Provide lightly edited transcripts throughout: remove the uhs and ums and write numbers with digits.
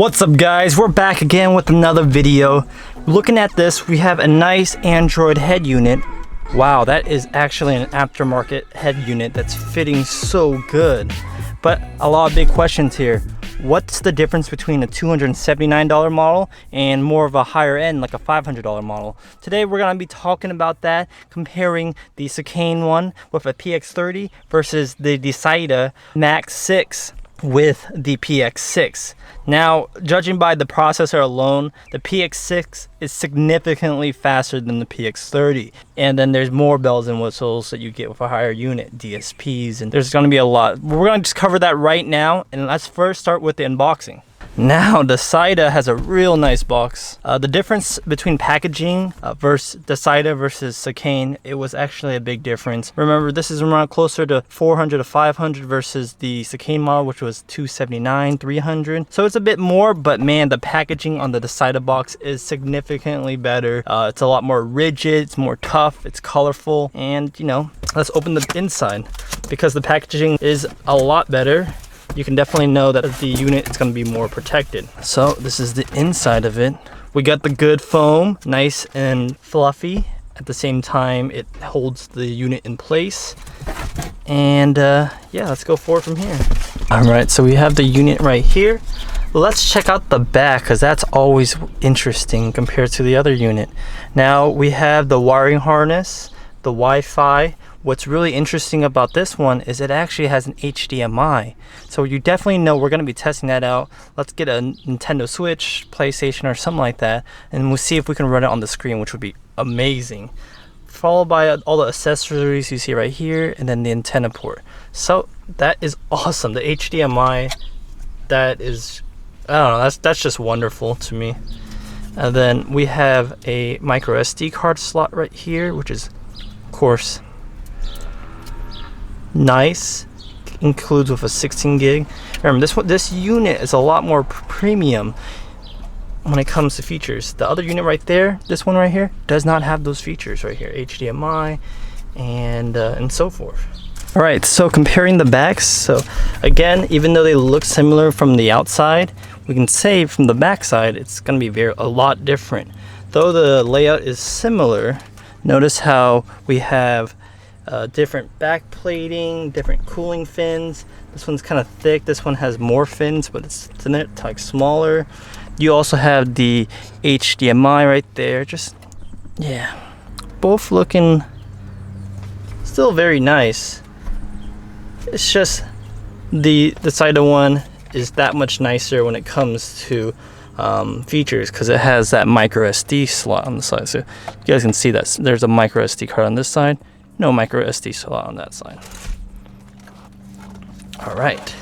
What's up guys, we're back again with another video. Looking at this, we have a nice Android head unit. Wow, that is actually an aftermarket head unit that's fitting so good. But a lot of big questions here. What's the difference between a $279 model and more of a higher end, like a $500 model? Today we're going to be talking about that, comparing the Sakane one with a PX30 versus the Dasaita Max 6 with the PX6. Now, judging by the processor alone, the PX6 is significantly faster than the PX30. And then there's more bells and whistles that you get with a higher unit, DSPs, and there's going to be a lot. We're going to just cover that right now, and let's first start with the unboxing. Now, Dasaita has a real nice box. The difference between packaging versus Dasaita versus Sakane, it was actually a big difference. Remember, this is around closer to 400 to 500 versus the Sakane model, which was 279, 300. So it's a bit more, but man, the packaging on the Dasaita box is significantly better. It's a lot more rigid, it's more tough, it's colorful, and you know, let's open the inside because the packaging is a lot better. You can definitely know that the unit is going to be more protected. So this is the inside of it. We got the good foam, nice and fluffy. At the same time, it holds the unit in place. And yeah, let's go forward from here. All right, so we have the unit right here. Let's check out the back because that's always interesting compared to the other unit. Now we have the wiring harness, the Wi-Fi. What's really interesting about this one is it actually has an HDMI. So you definitely know we're going to be testing that out. Let's get a Nintendo Switch, PlayStation, or something like that, and we'll see if we can run it on the screen, which would be amazing. Followed by all the accessories you see right here, and then the antenna port. So that is awesome. The HDMI, that is, I don't know, that's just wonderful to me. And then we have a micro SD card slot right here, which is, of course, nice. Includes with a 16 gig. Remember, this unit is a lot more premium when it comes to features. The other unit right there, this one right here, does not have those features right here, HDMI and so forth. All right, so comparing the backs, so again, even though they look similar from the outside, we can say from the back side it's going to be a lot different. Though the layout is similar, notice how we have different back plating, different cooling fins. This one's kind of thick, this one has more fins, but it's like smaller. You also have the HDMI right there. Just, yeah, both looking still very nice. It's just the Dasaita one is that much nicer when it comes to features because it has that micro SD slot on the side. So you guys can see that there's a micro SD card on this side. No micro SD slot on that side. All right,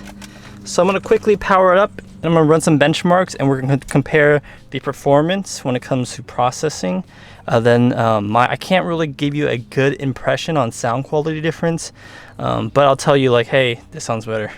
so I'm gonna quickly power it up and I'm gonna run some benchmarks and we're gonna compare the performance when it comes to processing. I can't really give you a good impression on sound quality difference, but I'll tell you like, hey, this sounds better.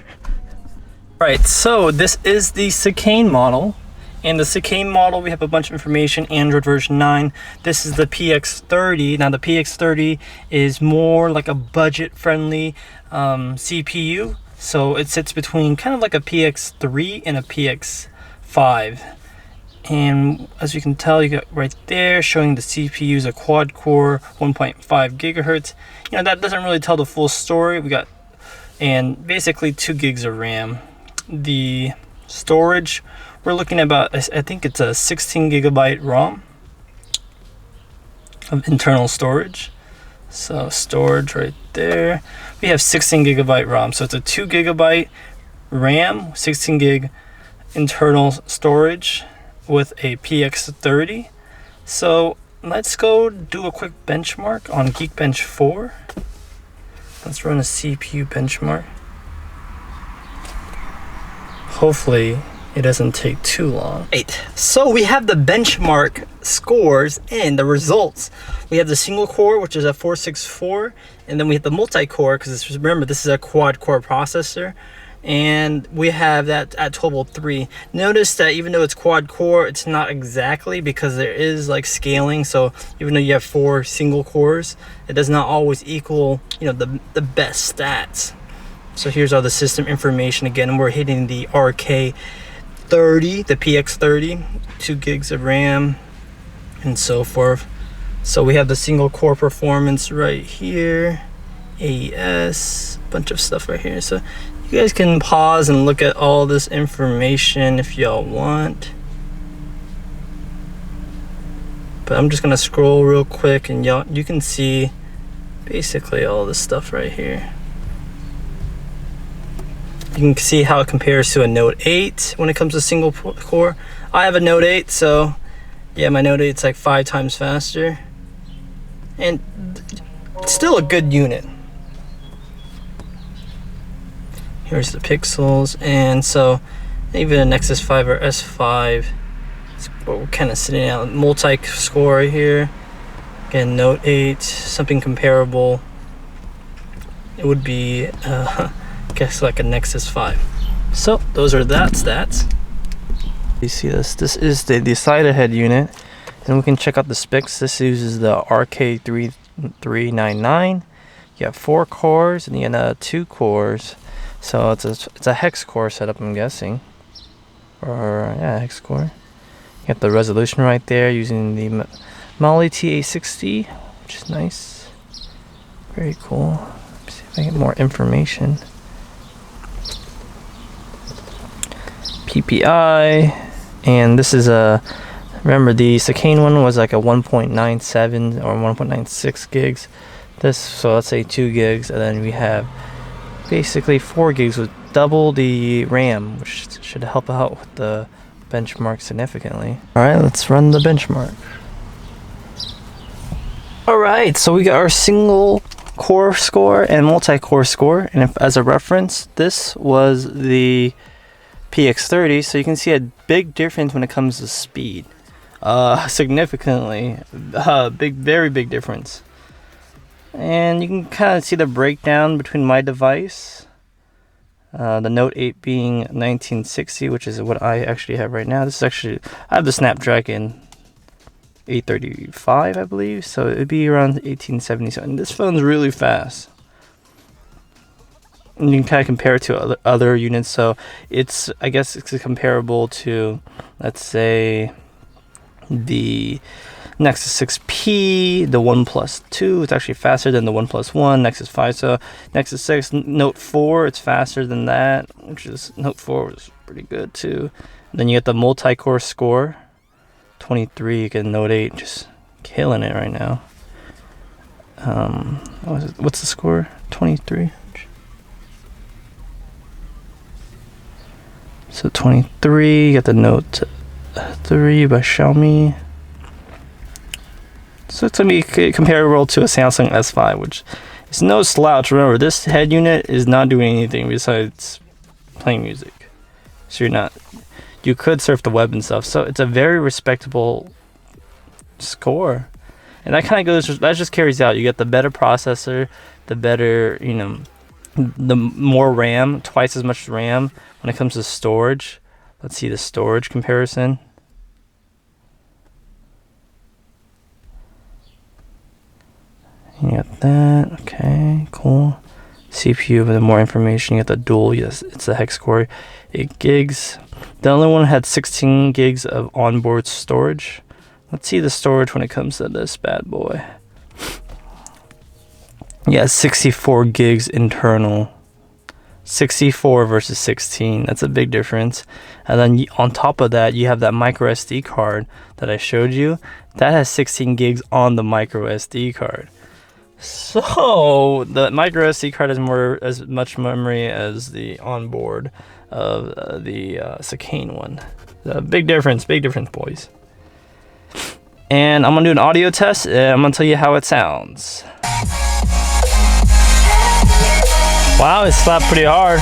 All right, so this is the Sakane model. In the Sakane model, we have a bunch of information, Android version 9. This is the PX30. Now, the PX30 is more like a budget-friendly CPU. So it sits between kind of like a PX3 and a PX5. And as you can tell, you got right there showing the CPU is a quad-core, 1.5 gigahertz. You know, that doesn't really tell the full story. We got, and basically 2 gigs of RAM. The storage, we're looking at about, I think it's a 16 gigabyte ROM of internal storage. So storage right there. We have 16 gigabyte ROM. So it's a 2 gigabyte RAM, 16 gig internal storage with a PX30. So let's go do a quick benchmark on Geekbench 4. Let's run a CPU benchmark. Hopefully it doesn't take too long. Right, so we have the benchmark scores and the results. We have the single core, which is a 464, and then we have the multi-core, because remember, this is a quad-core processor, and we have that at 1203. Notice that even though it's quad-core, it's not exactly, because there is like scaling, so even though you have 4 single cores, it does not always equal, you know, the best stats. So here's all the system information again, and we're hitting the RK 30, the PX30, 2 gigs of RAM, and so forth. So we have the single core performance right here, AES, bunch of stuff right here. So you guys can pause and look at all this information if y'all want. But I'm just gonna scroll real quick, and you can see basically all this stuff right here. You can see how it compares to a Note 8 when it comes to single core. I have a Note 8, so yeah, my Note 8's like 5 times faster. And still a good unit. Here's the pixels, and so even a Nexus 5 or S5, it's what we're kind of sitting at. Multi-score right here. Again, Note 8, something comparable. It would be, I guess, like a Nexus 5. So those are that stats. You see this? This is the Dasaita head unit, and we can check out the specs. This uses the RK3399. You have 4 cores and then 2 cores. So it's a hex core setup, I'm guessing, or yeah, hex core. You got the resolution right there using the Mali TA60, which is nice. Very cool. Let's see if I get more information. PPI, and this is a, remember the Sakane one was like a 1.97 or 1.96 gigs. This, so let's say 2 gigs, and then we have basically 4 gigs with double the RAM, which should help out with the benchmark significantly. Alright, let's run the benchmark. Alright, so we got our single core score and multi-core score, and if, as a reference, this was the PX30, so you can see a big difference when it comes to speed. Significantly, very big difference. And you can kind of see the breakdown between my device, the Note 8 being 1960, which is what I actually have right now. This is actually, I have the Snapdragon 835, I believe, so it'd be around 1877. This phone's really fast. And you can kind of compare it to other units, so it's, I guess it's comparable to, let's say, the Nexus 6P, the OnePlus 2, it's actually faster than the OnePlus 1, Nexus 5, so Nexus 6, Note 4, it's faster than that, which is, Note 4 was pretty good too. And then you get the multi-core score, 23, you get Note 8, just killing it right now. What's the score? 23? So 23, you got the Note 3 by Xiaomi. So it's going to be comparable to a Samsung S5, which is no slouch. Remember, this head unit is not doing anything besides playing music. So you could surf the web and stuff. So it's a very respectable score. And that kind of goes, that just carries out. You get the better processor, the better, the more RAM, twice as much RAM when it comes to storage. Let's see the storage comparison. You got that, okay, cool. CPU, with more information, you got the dual, yes, it's a hex core, 8 gigs. The other one had 16 gigs of onboard storage. Let's see the storage when it comes to this bad boy. Yeah, 64 gigs internal. 64 versus 16, that's a big difference. And then on top of that, you have that micro SD card that I showed you. That has 16 gigs on the micro SD card. So the micro SD card has as much memory as the onboard of the Sakane one. Big difference, boys. And I'm gonna do an audio test, and I'm gonna tell you how it sounds. Wow, it slapped pretty hard.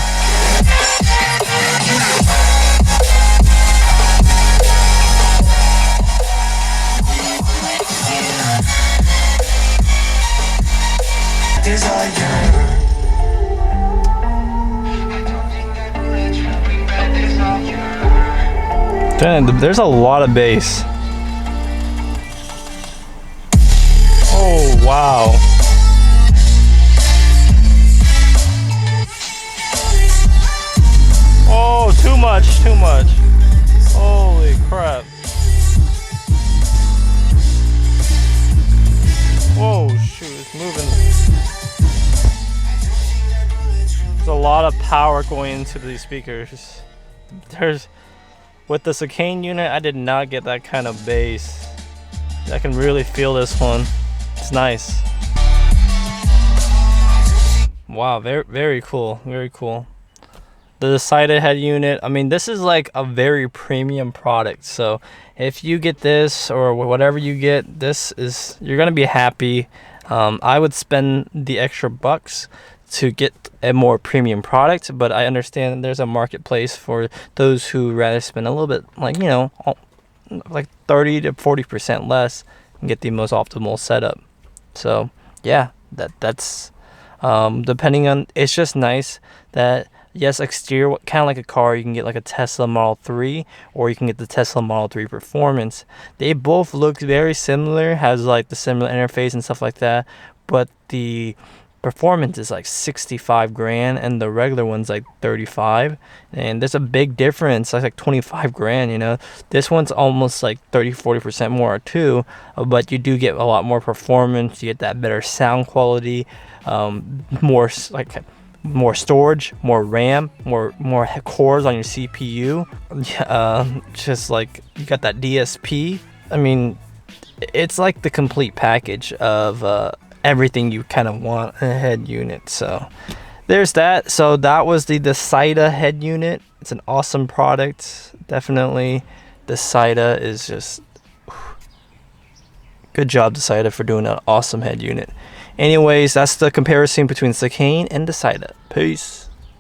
Damn, there's a lot of bass. Oh, wow. Oh, too much. Holy crap. Whoa, shoot, it's moving. There's a lot of power going into these speakers. With the Sakane unit, I did not get that kind of bass. I can really feel this one. It's nice. Wow, very, very cool, very cool. The Dasaita head unit, I mean, this is like a very premium product. So if you get this or whatever you get, you're gonna be happy. I would spend the extra bucks to get a more premium product, but I understand there's a marketplace for those who rather spend a little bit, like, you know, like 30 to 40% less and get the most optimal setup. So yeah, that's depending on, it's just nice that yes, exterior, kind of like a car, you can get like a Tesla Model 3 or you can get the Tesla Model 3 Performance. They both look very similar, has like the similar interface and stuff like that, but the Performance is like 65 grand and the regular one's like 35, and there's a big difference. That's like 25 grand, you know. This one's almost like 30-40% more too, but you do get a lot more performance. You get that better sound quality, more storage, more RAM, more cores on your CPU. Just like you got that DSP. I mean, it's like the complete package of everything you kind of want in a head unit. So there's that. So that was the Dasaita head unit. It's an awesome product, definitely. Dasaita is just good job, Dasaita, for doing an awesome head unit. Anyways, that's the comparison between Sakane and Dasaita. Peace.